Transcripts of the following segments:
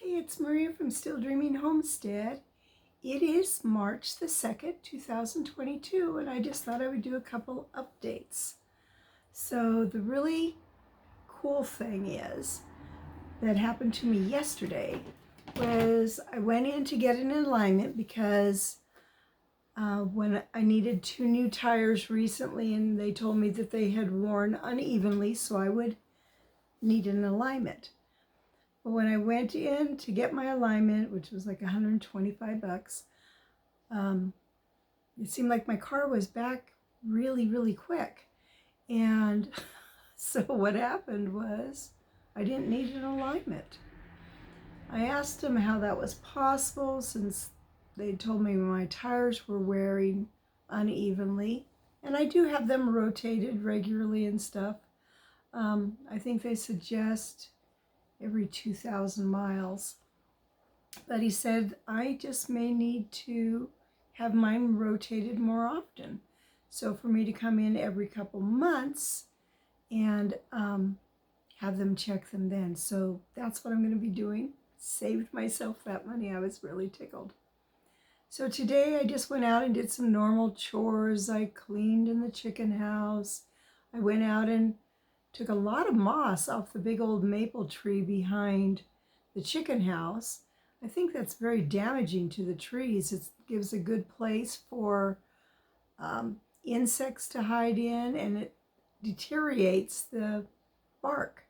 Hey, it's Maria from Still Dreaming Homestead. It is March the 2nd, 2022, and I just thought I would do a couple updates. So the really cool thing is that happened to me yesterday was I went in to get an alignment because when I needed 2 new tires recently, and they told me that they had worn unevenly, so I would need an alignment. But when I went in to get my alignment, which was like $125, it seemed like my car was back really, really quick. And so what happened was I didn't need an alignment. I asked them how that was possible since they told me my tires were wearing unevenly. And I do have them rotated regularly and stuff. I think they suggest every 2,000 miles. But he said, I just may need to have mine rotated more often. So for me to come in every couple months and have them check them then. So that's what I'm going to be doing. Saved myself that money. I was really tickled. So today I just went out and did some normal chores. I cleaned in the chicken house. I went out and took a lot of moss off the big old maple tree behind the chicken house. I think that's very damaging to the trees. It gives a good place for insects to hide in, and it deteriorates the bark.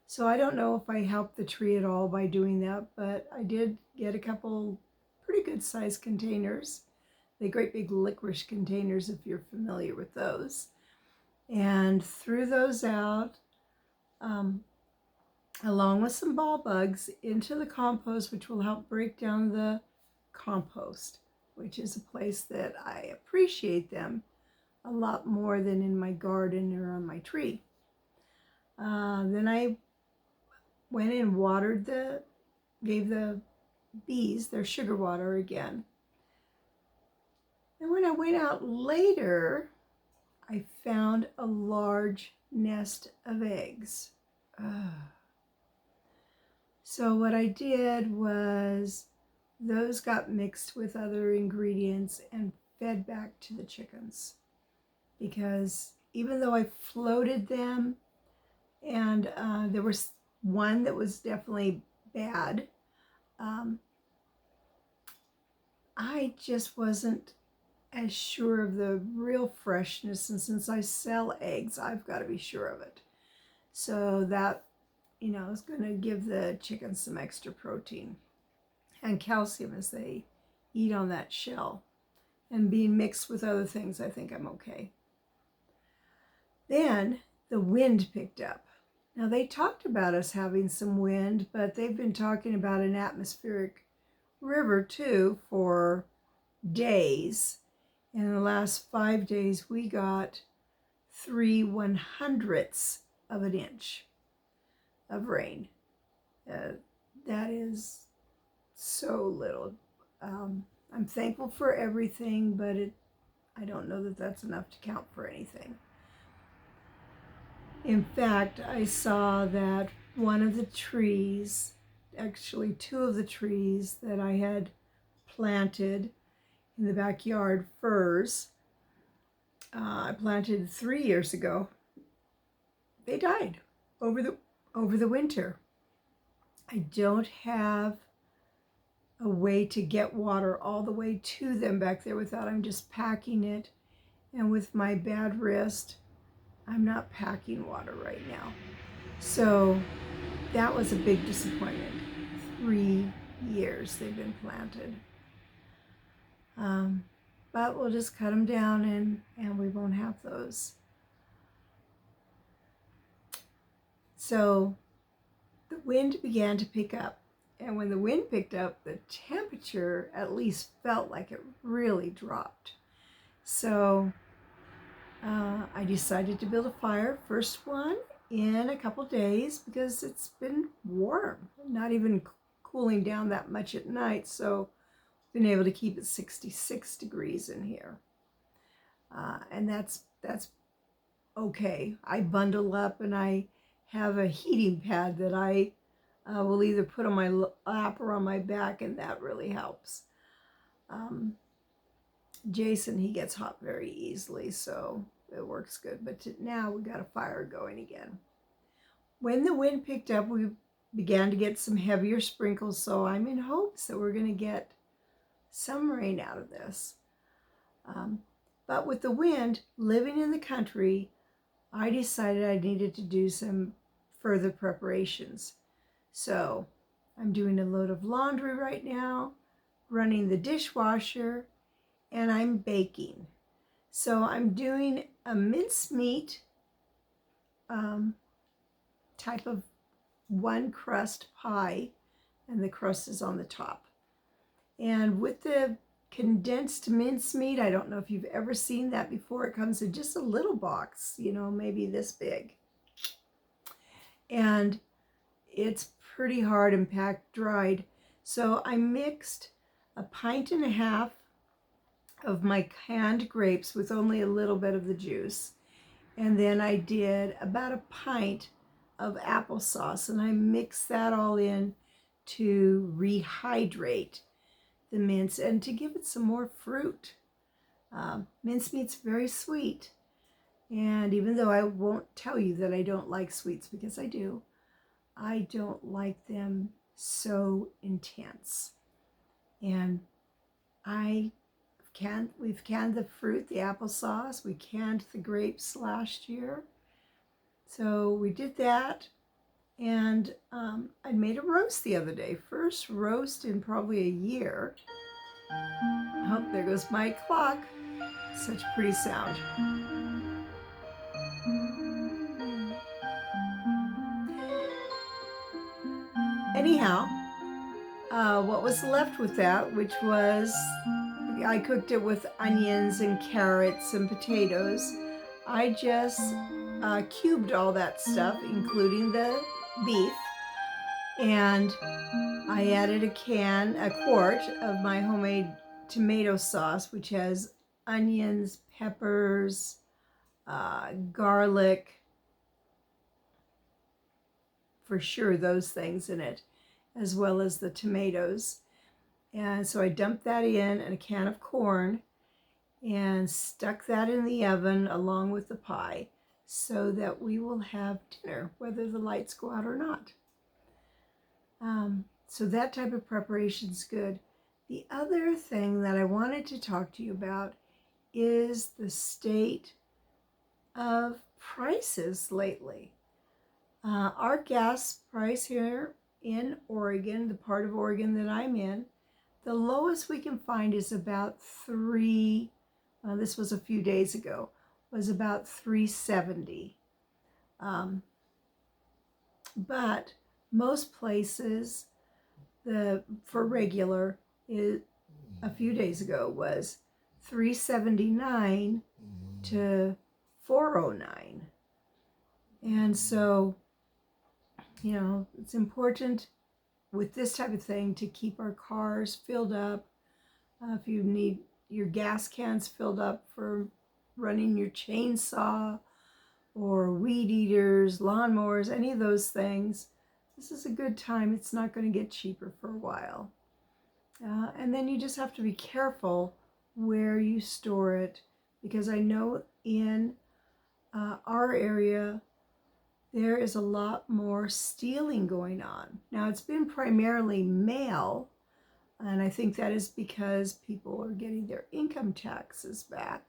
So I don't know if I helped the tree at all by doing that, but I did get a couple pretty good sized containers. They're great big licorice containers if you're familiar with those. And threw those out along with some ball bugs into the compost, which will help break down the compost, which is a place that I appreciate them a lot more than in my garden or on my tree. Then I went and gave the bees their sugar water again. And when I went out later, I found a large nest of eggs. So what I did was those got mixed with other ingredients and fed back to the chickens. Because even though I floated them, and there was one that was definitely bad, I just wasn't as sure of the real freshness, and since I sell eggs, I've got to be sure of it. So that, is going to give the chickens some extra protein and calcium as they eat on that shell. And being mixed with other things, I think I'm okay. Then the wind picked up. Now they talked about us having some wind, but they've been talking about an atmospheric river too for days. In the last 5 days, we got 3/100ths of an inch of rain. That is so little. I'm thankful for everything, but I don't know that that's enough to count for anything. In fact, I saw that one of the trees, actually 2 of the trees that I had planted in the backyard, firs, I planted 3 years ago. They died over the winter. I don't have a way to get water all the way to them back there without I'm just packing it. And with my bad wrist, I'm not packing water right now. So that was a big disappointment. 3 years they've been planted. But we'll just cut them down and we won't have those. So the wind began to pick up. And when the wind picked up, the temperature at least felt like it really dropped. So I decided to build a fire, first one in a couple days, because it's been warm, not even cooling down that much at night. So I've been able to keep it 66 degrees in here. And that's okay. I bundle up and I have a heating pad that I will either put on my lap or on my back, and that really helps. Jason, he gets hot very easily, so it works good. But now we got a fire going again. When the wind picked up, we began to get some heavier sprinkles, so I'm in hopes that we're going to get some rain out of this. But with the wind, living in the country, I decided I needed to do some further preparations. So I'm doing a load of laundry right now, running the dishwasher, and I'm baking. So I'm doing a mincemeat type of one crust pie, and the crust is on the top. And with the condensed mincemeat, I don't know if you've ever seen that before. It comes in just a little box, you know, maybe this big. And it's pretty hard and packed dried. So I mixed 1.5 pints of my canned grapes with only a little bit of the juice. And then I did about 1 pint of applesauce, and I mixed that all in to rehydrate the mince and to give it some more fruit. Mincemeat's very sweet, and even though I won't tell you that I don't like sweets, because I do, I don't like them so intense. And we've canned the fruit, the applesauce. We canned the grapes last year. So we did that. And I made a roast the other day. First roast in probably a year. Oh, there goes my clock. Such a pretty sound. Anyhow, what was left with that, which was, I cooked it with onions and carrots and potatoes. I just cubed all that stuff, including the beef, and I added a quart of my homemade tomato sauce, which has onions, peppers, garlic, for sure those things in it, as well as the tomatoes. And so I dumped that in, and a can of corn, and stuck that in the oven along with the pie, so that we will have dinner, whether the lights go out or not. So that type of preparation is good. The other thing that I wanted to talk to you about is the state of prices lately. Our gas price here in Oregon, the part of Oregon that I'm in, the lowest we can find is about this was a few days ago, was about $3.70. But most places, for regular, a few days ago was $3.79 to $4.09. And so, you know, it's important with this type of thing to keep our cars filled up. If you need your gas cans filled up for running your chainsaw or weed eaters, lawnmowers, any of those things, this is a good time. It's not going to get cheaper for a while. And then you just have to be careful where you store it, because I know in our area there is a lot more stealing going on. Now, it's been primarily mail, and I think that is because people are getting their income taxes back,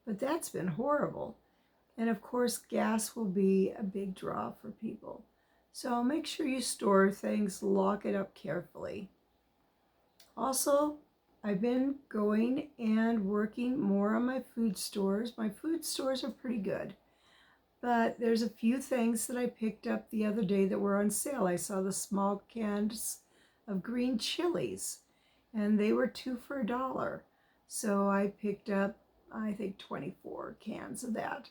but that's been horrible. And of course, gas will be a big draw for people. So make sure you store things, lock it up carefully. Also, I've been going and working more on my food stores. My food stores are pretty good, but there's a few things that I picked up the other day that were on sale. I saw the small cans of green chilies, and they were 2 for $1. So I picked up, I think, 24 cans of that.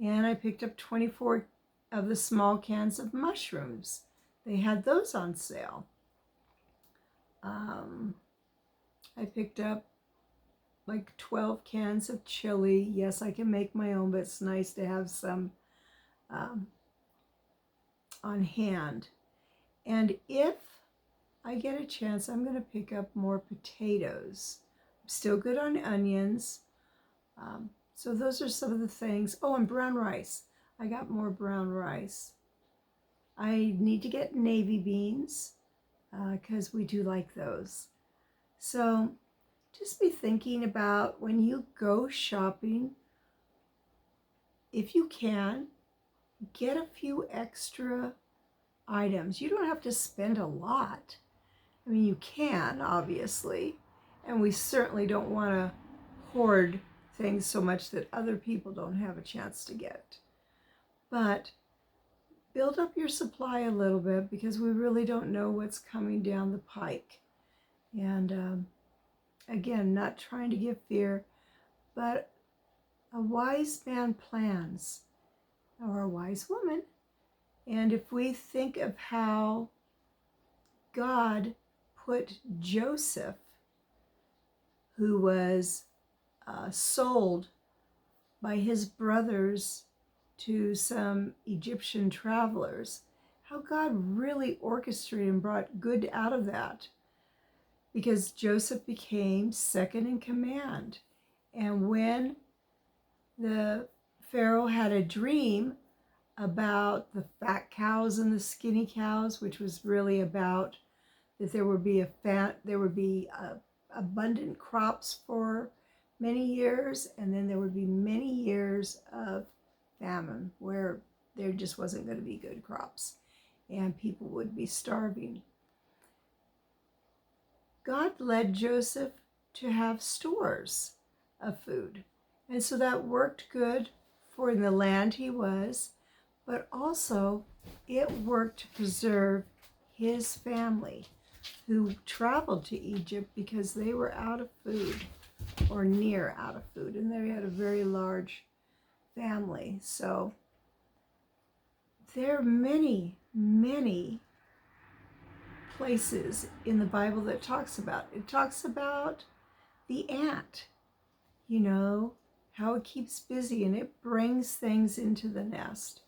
And I picked up 24 of the small cans of mushrooms. They had those on sale. I picked up like 12 cans of chili. Yes, I can make my own, but it's nice to have some on hand. And if I get a chance, I'm going to pick up more potatoes. I'm still good on onions. So those are some of the things. Oh, and brown rice. I got more brown rice. I need to get navy beans because we do like those. So just be thinking about when you go shopping, if you can, get a few extra items. You don't have to spend a lot. I mean, you can, obviously, and we certainly don't want to hoard things so much that other people don't have a chance to get. But build up your supply a little bit because we really don't know what's coming down the pike. And again, not trying to give fear, but a wise man plans, or a wise woman. And if we think of how God put Joseph, who was sold by his brothers to some Egyptian travelers, how God really orchestrated and brought good out of that, because Joseph became second in command. And when the Pharaoh had a dream about the fat cows and the skinny cows, which was really about that there would be abundant crops for many years, and then there would be many years of famine where there just wasn't going to be good crops and people would be starving. God led Joseph to have stores of food, and so that worked good for the land he was, but also it worked to preserve his family, who traveled to Egypt because they were out of food, or near out of food, and they had a very large family. So there are many, many places in the Bible that talks about. It talks about the ant, how it keeps busy and it brings things into the nest.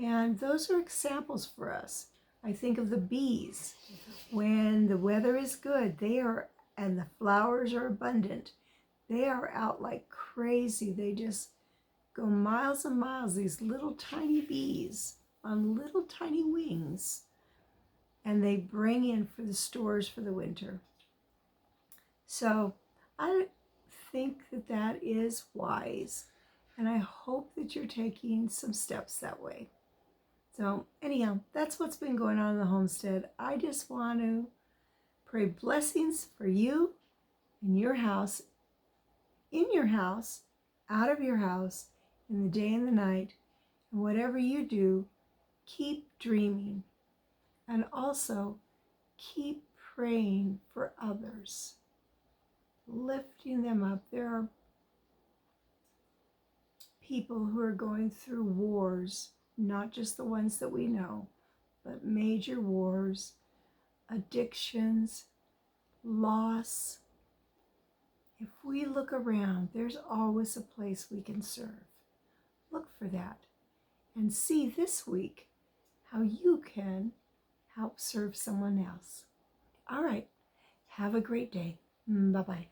And those are examples for us. I think of the bees. When the weather is good, and the flowers are abundant, they are out like crazy. They just go miles and miles, these little tiny bees on little tiny wings, and they bring in for the stores for the winter. So I think that is wise, and I hope that you're taking some steps that way. So anyhow, that's what's been going on in the homestead. I just want to pray blessings for you in your house, out of your house, in the day and the night. And whatever you do, keep dreaming. And also keep praying for others, lifting them up. There are people who are going through wars, not just the ones that we know, but major wars, addictions, loss. If we look around, there's always a place we can serve. Look for that and see this week how you can help serve someone else. All right, have a great day. Bye-bye.